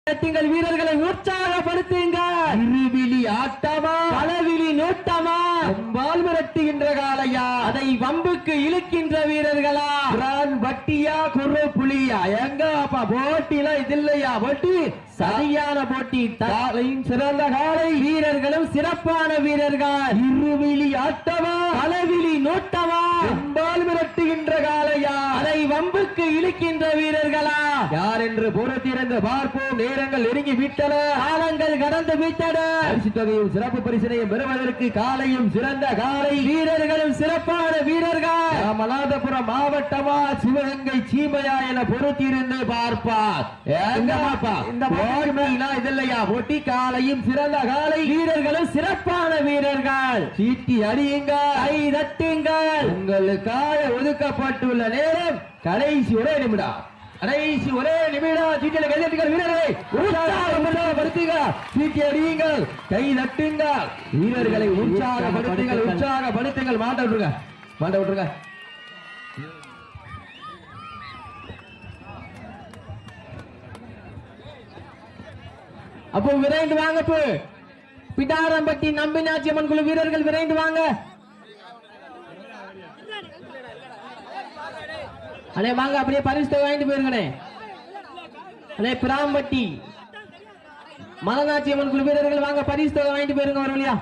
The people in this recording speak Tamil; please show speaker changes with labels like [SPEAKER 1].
[SPEAKER 1] வீரர்களை உற்சாகப்படுத்துங்கள். இருவிழி ஆட்டமா களவிழி நோட்டமா கொம்பால் மிரட்டுகின்ற காளையா அதை வம்புக்கு இழுக்கின்ற வீரர்களா வட்டியா குறு புலியா எங்க அப்பா போட்டில இது இல்லையா போட்டி சரியான போட்டி சிறந்த காலை வீரர்களும் சிறப்பான வீரர்கள் இருவிழி ஆட்டமா களவிழி நோட்டமா கொம்பால் மிரட்டுகின்ற காளையா அதை வம்புக்கு இழுக்கின்ற வீரர்களா யார் என்று பொறுத்திருந்து பார்ப்போம். நேரங்கள் நெருங்கி விட்டன, காலங்கள் கடந்து விட்டன. பரிசு தொகையும் சிறப்பு பரிசினையும் பெறுவதற்கு காலையும் சிறந்த காலை வீரர்களும் சிறப்பான வீரர்கள் ராமநாதபுரம் மாவட்டமா சிவகங்கை சீமையா என பொறுத்திருந்து பார்ப்பார். இந்த இதல்லையா போட்டி காலையும் சிறந்த காலை வீரர்களும் சிறப்பான வீரர்கள் சீட்டி அடியுங்கள், கை தட்டுங்கள். உங்களுக்காக ஒதுக்கப்பட்டுள்ள நேரம் கடைசி ஒரே நிமிடம். கடைசி ஒரே நிமிடம். சீட்டில் கைதட்டுங்கள் வீரர்களை உற்சாகப்படுத்துங்கள், சீட்டி அடியுங்கள், கை தட்டுங்கள். வீரர்களை உற்சாகப்படுத்துங்கள், உற்சாகப்படுத்துங்கள். மாட்ட விட்டுருங்க, மாட்ட விட்டுருங்க. அப்போ விரைந்து வாங்க. பிடாரம்பட்டி நம்பினாச்சி அம்மன் குழு வீரர்கள் விரைந்து வாங்க. அண்ணே வாங்க, அப்படியே பரிசு வாங்கிட்டு போயிருங்கண்ணே. அண்ணே பிராம்பட்டி மலநாச்சி அம்மன் குழு வீரர்கள் வாங்க, பரிசு வாங்கிட்டு போயிருங்க. ஒரு வழியா